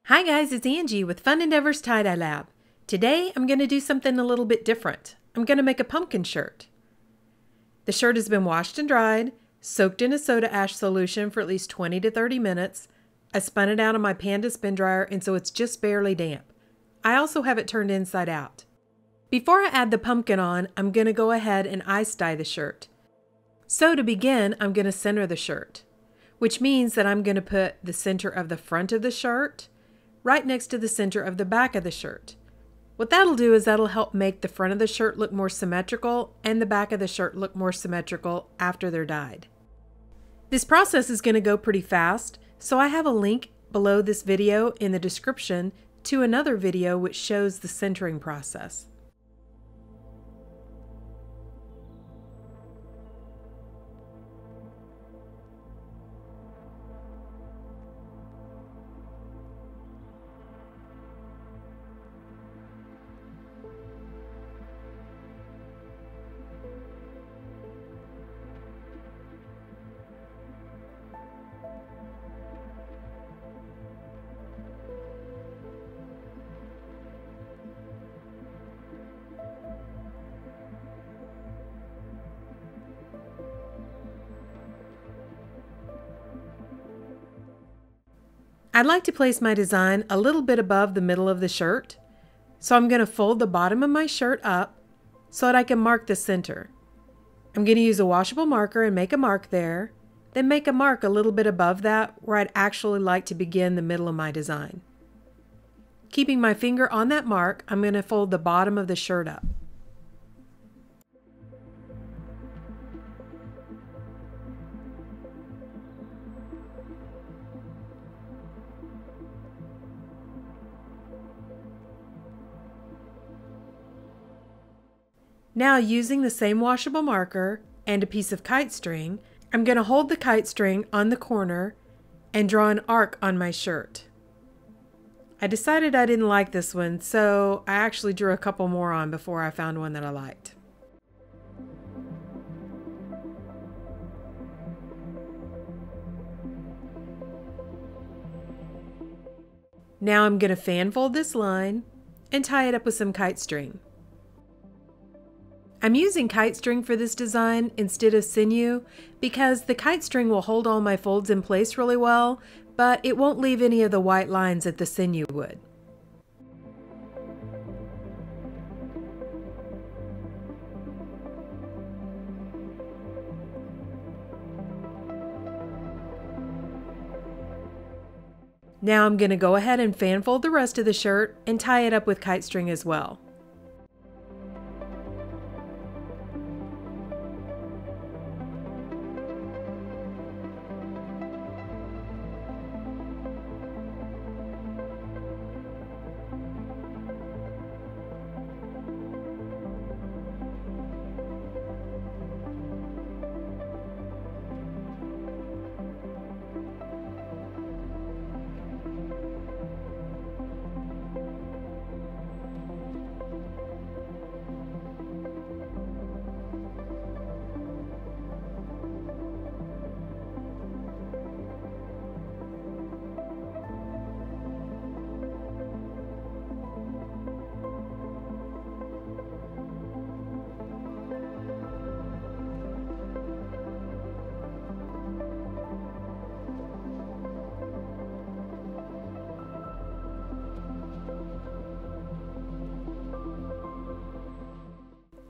Hi guys, it's Angie with Fun Endeavors Tie-Dye Lab. Today I'm going to do something a little bit different. I'm going to make a pumpkin shirt. The shirt has been washed and dried, soaked in a soda ash solution for at least 20 to 30 minutes. I spun it out on my Panda spin dryer and so it's just barely damp. I also have it turned inside out. Before I add the pumpkin on, I'm going to go ahead and ice dye the shirt. So to begin, I'm going to center the shirt, which means that I'm going to put the center of the front of the shirt right next to the center of the back of the shirt. What that'll do is that'll help make the front of the shirt look more symmetrical and the back of the shirt look more symmetrical after they're dyed. This process is going to go pretty fast, so I have a link below this video in the description to another video which shows the centering process. I'd like to place my design a little bit above the middle of the shirt, so I'm going to fold the bottom of my shirt up so that I can mark the center. I'm going to use a washable marker and make a mark there, then make a mark a little bit above that where I'd actually like to begin the middle of my design. Keeping my finger on that mark, I'm going to fold the bottom of the shirt up. Now, using the same washable marker and a piece of kite string, I'm going to hold the kite string on the corner and draw an arc on my shirt. I decided I didn't like this one, so I actually drew a couple more on before I found one that I liked. Now I'm going to fan fold this line and tie it up with some kite string. I'm using kite string for this design instead of sinew because the kite string will hold all my folds in place really well, but it won't leave any of the white lines that the sinew would. Now I'm going to go ahead and fan fold the rest of the shirt and tie it up with kite string as well.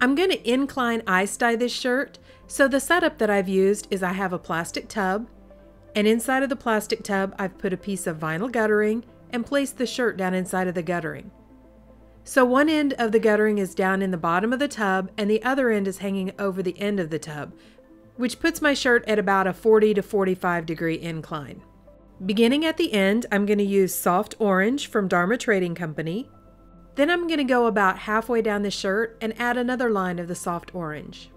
I'm going to incline ice dye this shirt, so the setup that I've used is I have a plastic tub, and inside of the plastic tub I've put a piece of vinyl guttering and placed the shirt down inside of the guttering. So one end of the guttering is down in the bottom of the tub and the other end is hanging over the end of the tub, which puts my shirt at about a 40 to 45 degree incline. Beginning at the end, I'm going to use soft orange from Dharma Trading Company. Then I'm going to go about halfway down the shirt and add another line of the soft orange.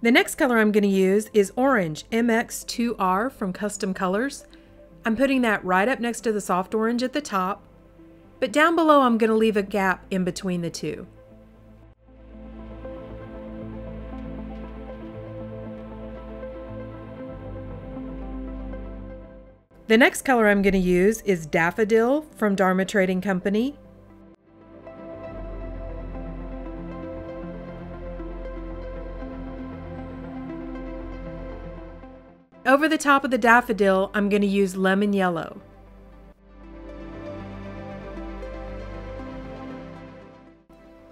The next color I'm going to use is orange MX2R from Custom Colors. I'm putting that right up next to the soft orange at the top, but down below I'm going to leave a gap in between the two. The next color I'm going to use is Daffodil from Dharma Trading Company. Over the top of the daffodil, I'm going to use lemon yellow.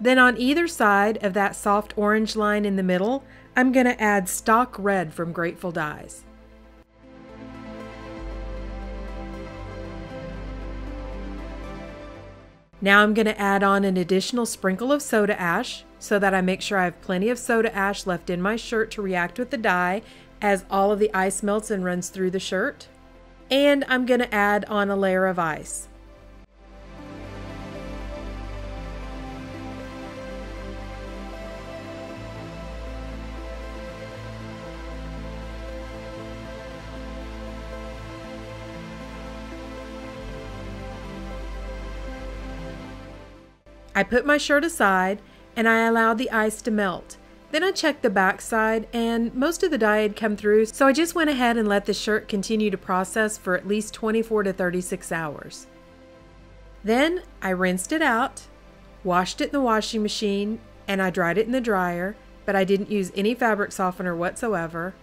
Then on either side of that soft orange line in the middle, I'm going to add stock red from Grateful Dyes. Now I'm going to add on an additional sprinkle of soda ash so that I make sure I have plenty of soda ash left in my shirt to react with the dye as all of the ice melts and runs through the shirt. And I'm going to add on a layer of ice. I put my shirt aside and I allowed the ice to melt. Then I checked the back side and most of the dye had come through, so I just went ahead and let the shirt continue to process for at least 24 to 36 hours. Then I rinsed it out, washed it in the washing machine, and I dried it in the dryer, but I didn't use any fabric softener whatsoever.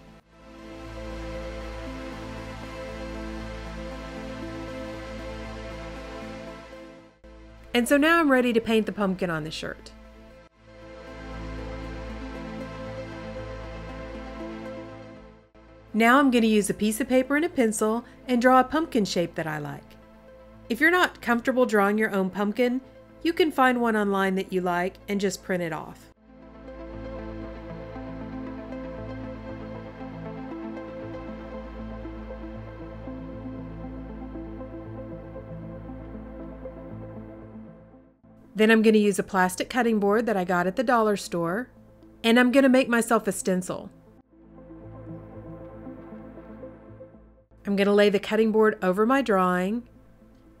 And so now I'm ready to paint the pumpkin on the shirt. Now I'm going to use a piece of paper and a pencil and draw a pumpkin shape that I like. If you're not comfortable drawing your own pumpkin, you can find one online that you like and just print it off. Then I'm going to use a plastic cutting board that I got at the dollar store, and I'm going to make myself a stencil. I'm going to lay the cutting board over my drawing,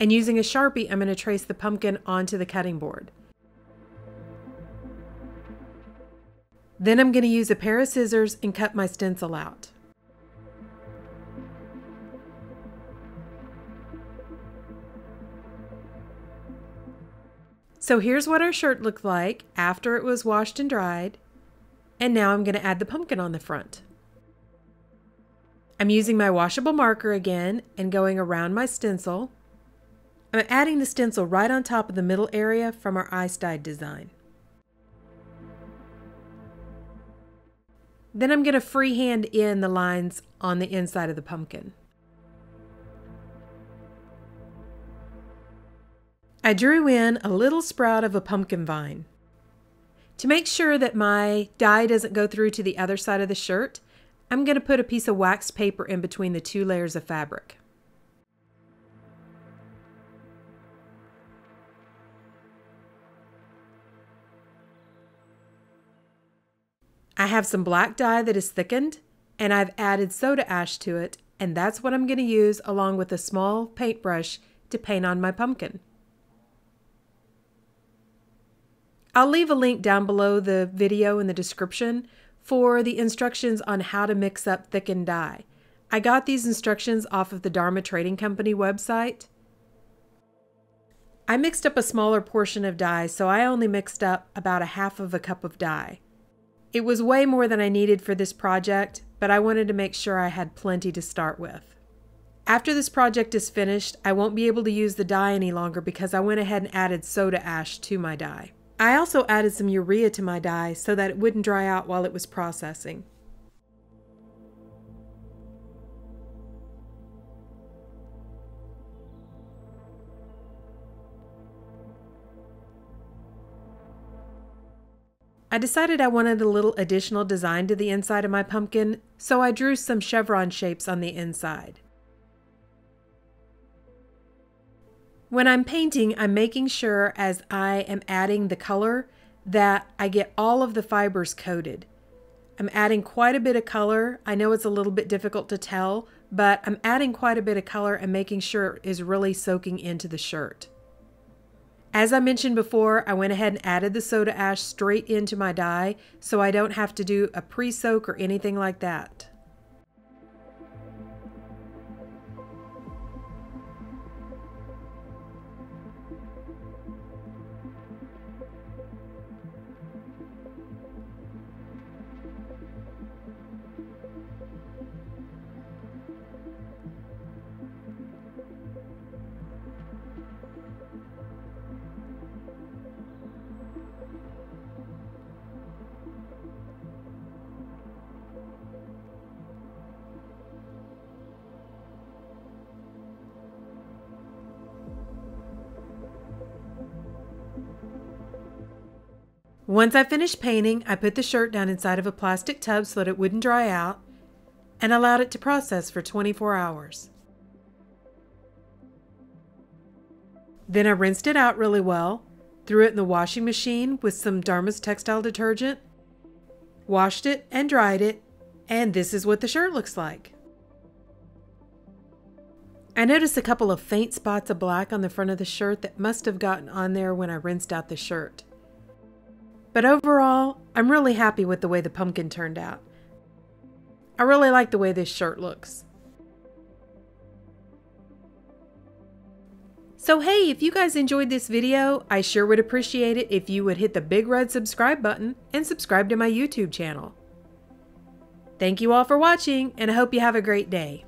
and using a Sharpie, I'm going to trace the pumpkin onto the cutting board. Then I'm going to use a pair of scissors and cut my stencil out. So here's what our shirt looked like after it was washed and dried. And now I'm going to add the pumpkin on the front. I'm using my washable marker again and going around my stencil. I'm adding the stencil right on top of the middle area from our ice dyed design. Then I'm going to freehand in the lines on the inside of the pumpkin. I drew in a little sprout of a pumpkin vine. To make sure that my dye doesn't go through to the other side of the shirt, I'm going to put a piece of waxed paper in between the two layers of fabric. I have some black dye that is thickened, and I've added soda ash to it, and that's what I'm going to use along with a small paintbrush to paint on my pumpkin. I'll leave a link down below the video in the description for the instructions on how to mix up thickened dye. I got these instructions off of the Dharma Trading Company website. I mixed up a smaller portion of dye, so I only mixed up about 1/2 cup of dye. It was way more than I needed for this project, but I wanted to make sure I had plenty to start with. After this project is finished, I won't be able to use the dye any longer because I went ahead and added soda ash to my dye. I also added some urea to my dye so that it wouldn't dry out while it was processing. I decided I wanted a little additional design to the inside of my pumpkin, so I drew some chevron shapes on the inside. When I'm painting, I'm making sure as I am adding the color that I get all of the fibers coated. I'm adding quite a bit of color. I know it's a little bit difficult to tell, but I'm adding quite a bit of color and making sure it is really soaking into the shirt. As I mentioned before, I went ahead and added the soda ash straight into my dye, so I don't have to do a pre-soak or anything like that. Once I finished painting, I put the shirt down inside of a plastic tub so that it wouldn't dry out and allowed it to process for 24 hours. Then I rinsed it out really well, threw it in the washing machine with some Dharma's textile detergent, washed it and dried it, and this is what the shirt looks like. I noticed a couple of faint spots of black on the front of the shirt that must have gotten on there when I rinsed out the shirt. But overall, I'm really happy with the way the pumpkin turned out. I really like the way this shirt looks. So hey, if you guys enjoyed this video, I sure would appreciate it if you would hit the big red subscribe button and subscribe to my YouTube channel. Thank you all for watching, and I hope you have a great day.